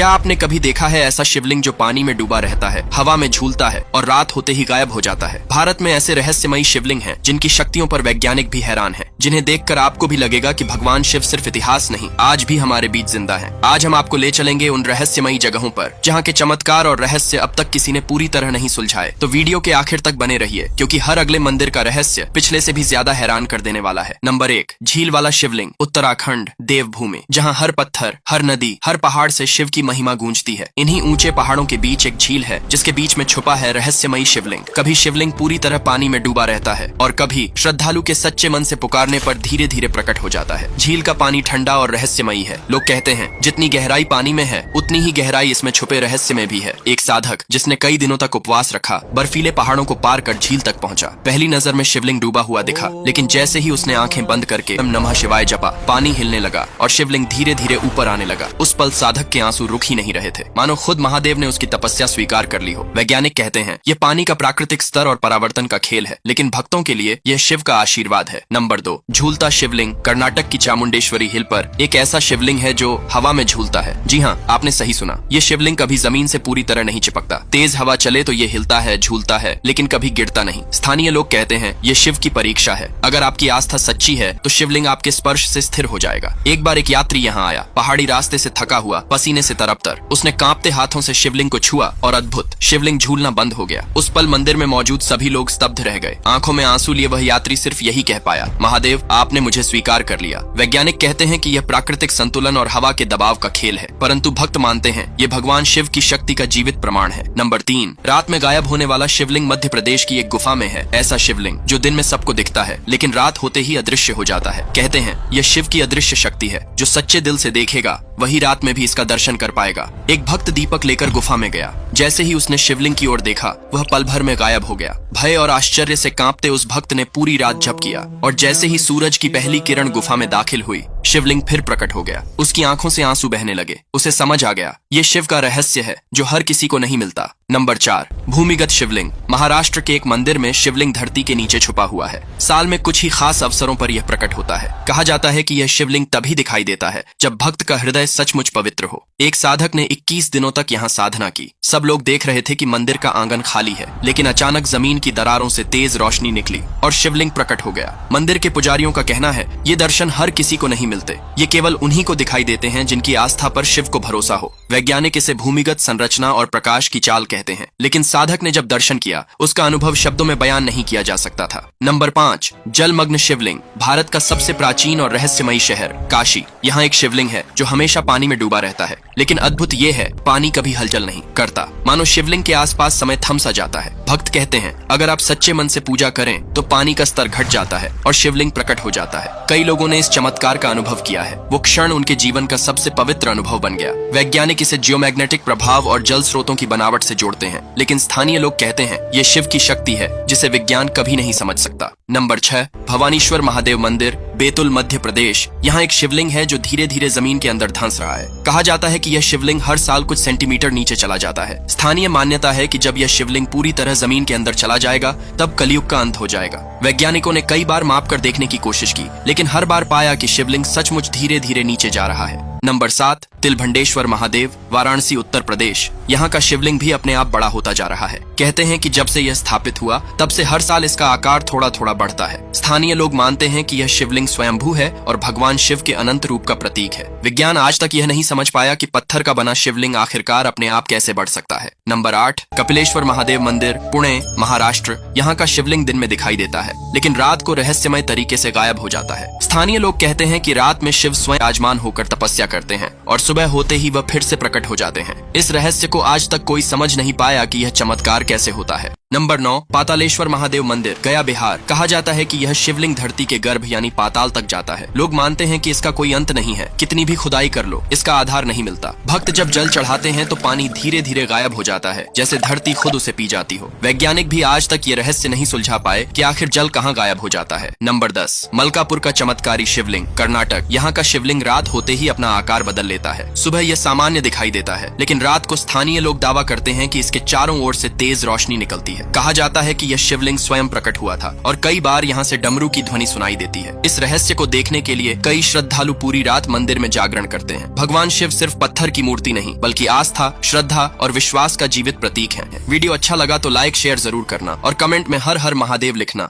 क्या आपने कभी देखा है ऐसा शिवलिंग जो पानी में डूबा रहता है, हवा में झूलता है और रात होते ही गायब हो जाता है? भारत में ऐसे रहस्यमयी शिवलिंग हैं जिनकी शक्तियों पर वैज्ञानिक भी हैरान हैं, जिन्हें देखकर आपको भी लगेगा कि भगवान शिव सिर्फ इतिहास नहीं, आज भी हमारे बीच जिंदा है। आज हम आपको ले चलेंगे उन रहस्यमयी जगहों पर जहाँ के चमत्कार और रहस्य अब तक किसी ने पूरी तरह नहीं सुलझाए। तो वीडियो के आखिर तक बने रहिए, क्योंकि हर अगले मंदिर का रहस्य पिछले से भी ज्यादा हैरान कर देने वाला है। नंबर 1, झील वाला शिवलिंग, उत्तराखंड देवभूमि, जहाँ हर पत्थर, हर नदी, हर पहाड़ से शिव की महिमा गूंजती है। इन्हीं ऊंचे पहाड़ों के बीच एक झील है जिसके बीच में छुपा है रहस्यमयी शिवलिंग। कभी शिवलिंग पूरी तरह पानी में डूबा रहता है और कभी श्रद्धालु के सच्चे मन से पुकारने पर धीरे धीरे प्रकट हो जाता है। झील का पानी ठंडा और रहस्यमयी है। लोग कहते हैं जितनी गहराई पानी में है उतनी ही गहराई इसमें छुपे रहस्य में भी है। एक साधक जिसने कई दिनों तक उपवास रखा, बर्फीले पहाड़ों को पार कर झील तक पहुंचा। पहली नजर में शिवलिंग डूबा हुआ दिखा, लेकिन जैसे ही उसने आंखें बंद करके नमः शिवाय जपा, पानी हिलने लगा और शिवलिंग धीरे धीरे ऊपर आने लगा। उस पल साधक के आंसू रुक ही नहीं रहे थे, मानो खुद महादेव ने उसकी तपस्या स्वीकार कर ली हो। वैज्ञानिक कहते हैं ये पानी का प्राकृतिक स्तर और परावर्तन का खेल है, लेकिन भक्तों के लिए यह शिव का आशीर्वाद है। नंबर 2, झूलता शिवलिंग, कर्नाटक की चामुंडेश्वरी हिल पर एक ऐसा शिवलिंग है जो हवा में झूलता है। जी हाँ, आपने सही सुना, ये शिवलिंग कभी जमीन से पूरी तरह नहीं चिपकता। तेज हवा चले तो ये हिलता है, झूलता है, लेकिन कभी गिरता नहीं। स्थानीय लोग कहते हैं ये शिव की परीक्षा है। अगर आपकी आस्था सच्ची है तो शिवलिंग आपके स्पर्श से स्थिर हो जाएगा। एक बार एक यात्री यहाँ आया, पहाड़ी रास्ते से थका हुआ, पसीने से तरबतर। उसने कांपते हाथों से शिवलिंग को छुआ और अद्भुत, शिवलिंग झूलना बंद हो गया। उस पल मंदिर में मौजूद सभी लोग स्तब्ध रह गए। आंखों में आंसू लिए वह यात्री सिर्फ यही कह पाया, महादेव आपने मुझे स्वीकार कर लिया। वैज्ञानिक कहते हैं कि यह प्राकृतिक संतुलन और हवा के दबाव का खेल है, परंतु भक्त मानते हैं ये भगवान शिव की शक्ति का जीवित प्रमाण है। नंबर 3, रात में गायब होने वाला शिवलिंग मध्य प्रदेश की एक गुफा में है। ऐसा शिवलिंग जो दिन में सबको दिखता है लेकिन रात होते ही अदृश्य हो जाता है। कहते हैं यह शिव की अदृश्य शक्ति है, जो सच्चे दिल से देखेगा वही रात में भी इसका दर्शन कर पाएगा। एक भक्त दीपक लेकर गुफा में गया। जैसे ही उसने शिवलिंग की ओर देखा, वह पल भर में गायब हो गया। भय और आश्चर्य से कांपते उस भक्त ने पूरी रात जप किया और जैसे ही सूरज की पहली किरण गुफा में दाखिल हुई, शिवलिंग फिर प्रकट हो गया। उसकी आंखों से आंसू बहने लगे। उसे समझ आ गया ये शिव का रहस्य है जो हर किसी को नहीं मिलता। नंबर 4, भूमिगत शिवलिंग, महाराष्ट्र के एक मंदिर में शिवलिंग धरती के नीचे छुपा हुआ है। साल में कुछ ही खास अवसरों पर यह प्रकट होता है। कहा जाता है कि यह शिवलिंग तभी दिखाई देता है जब भक्त का हृदय सचमुच पवित्र हो। एक साधक ने 21 दिनों तक यहाँ साधना की। सब लोग देख रहे थे कि मंदिर का आंगन खाली है, लेकिन अचानक जमीन की दरारों से तेज रोशनी निकली और शिवलिंग प्रकट हो गया। मंदिर के पुजारियों का कहना है ये दर्शन हर किसी को नहीं मिलते, ये केवल उन्हीं को दिखाई देते हैं जिनकी आस्था पर शिव को भरोसा हो। वैज्ञानिक इसे भूमिगत संरचना और प्रकाश की चाल कहते हैं, लेकिन साधक ने जब दर्शन किया उसका अनुभव शब्दों में बयान नहीं किया जा सकता था। नंबर 5, जलमग्न शिवलिंग, भारत का सबसे प्राचीन और रहस्यमयी शहर काशी। यहाँ एक शिवलिंग है जो हमेशा पानी में डूबा रहता है, लेकिन अद्भुत ये है पानी कभी हलचल नहीं करता, मानो शिवलिंग के आसपास समय थम सा जाता है। भक्त कहते हैं अगर आप सच्चे मन से पूजा करें तो पानी का स्तर घट जाता है और शिवलिंग प्रकट हो जाता है। कई लोगों ने इस चमत्कार का अनुभव किया है। वो क्षण उनके जीवन का सबसे पवित्र अनुभव बन गया। वैज्ञानिक इसे जियोमैग्नेटिक प्रभाव और जल स्रोतों की बनावट से जोड़ते हैं, लेकिन स्थानीय लोग कहते हैं ये शिव की शक्ति है जिसे विज्ञान कभी नहीं समझ सकता। नंबर 6, भवानीश्वर महादेव मंदिर, बैतूल मध्य प्रदेश। यहाँ एक शिवलिंग है जो धीरे धीरे जमीन के अंदर धंस रहा है। कहा जाता है कि यह शिवलिंग हर साल कुछ सेंटीमीटर नीचे चला जाता है। स्थानीय मान्यता है कि जब यह शिवलिंग पूरी तरह जमीन के अंदर चला जाएगा तब कलयुग का अंत हो जाएगा। वैज्ञानिकों ने कई बार माप कर देखने की कोशिश की, लेकिन हर बार पाया कि शिवलिंग सचमुच धीरे धीरे नीचे जा रहा है। नंबर 7, तिलभंडेश्वर महादेव, वाराणसी उत्तर प्रदेश। यहाँ का शिवलिंग भी अपने आप बड़ा होता जा रहा है। कहते हैं कि जब से यह स्थापित हुआ तब से हर साल इसका आकार थोड़ा थोड़ा बढ़ता है। स्थानीय लोग मानते हैं कि यह शिवलिंग स्वयंभू है और भगवान शिव के अनंत रूप का प्रतीक है। विज्ञान आज तक यह नहीं समझ पाया कि पत्थर का बना शिवलिंग आखिरकार अपने आप कैसे बढ़ सकता है। नंबर 8, कपिलेश्वर महादेव मंदिर, पुणे महाराष्ट्र। यहाँ का शिवलिंग दिन में दिखाई देता है, लेकिन रात को रहस्यमय तरीके से गायब हो जाता है। स्थानीय लोग कहते हैं कि रात में शिव स्वयं आजमान होकर तपस्या करते हैं और सुबह होते ही वह फिर से प्रकट हो जाते हैं। इस रहस्य को आज तक कोई समझ नहीं पाया कि यह चमत्कार कैसे होता है। नंबर 9, पातालेश्वर महादेव मंदिर, गया बिहार। कहा जाता है कि यह शिवलिंग धरती के गर्भ यानी पाताल तक जाता है। लोग मानते हैं कि इसका कोई अंत नहीं है, कितनी भी खुदाई कर लो इसका आधार नहीं मिलता। भक्त जब जल चढ़ाते हैं तो पानी धीरे धीरे गायब हो जाता है, जैसे धरती खुद उसे पी जाती हो। वैज्ञानिक भी आज तक ये रहस्य नहीं सुलझा पाए कि आखिर जल कहाँ गायब हो जाता है। नंबर 10, मलकापुर का चमत्कारी शिवलिंग, कर्नाटक। यहाँ का शिवलिंग रात होते ही अपना आकार बदल लेता है। सुबह यह सामान्य दिखाई देता है, लेकिन रात को स्थानीय लोग दावा करते हैं कि इसके चारों ओर से तेज रोशनी निकलती है। है। कहा जाता है कि यह शिवलिंग स्वयं प्रकट हुआ था और कई बार यहाँ से डमरू की ध्वनि सुनाई देती है। इस रहस्य को देखने के लिए कई श्रद्धालु पूरी रात मंदिर में जागरण करते हैं। भगवान शिव सिर्फ पत्थर की मूर्ति नहीं बल्कि आस्था, श्रद्धा और विश्वास का जीवित प्रतीक है। वीडियो अच्छा लगा तो लाइक शेयर जरूर करना और कमेंट में हर हर महादेव लिखना।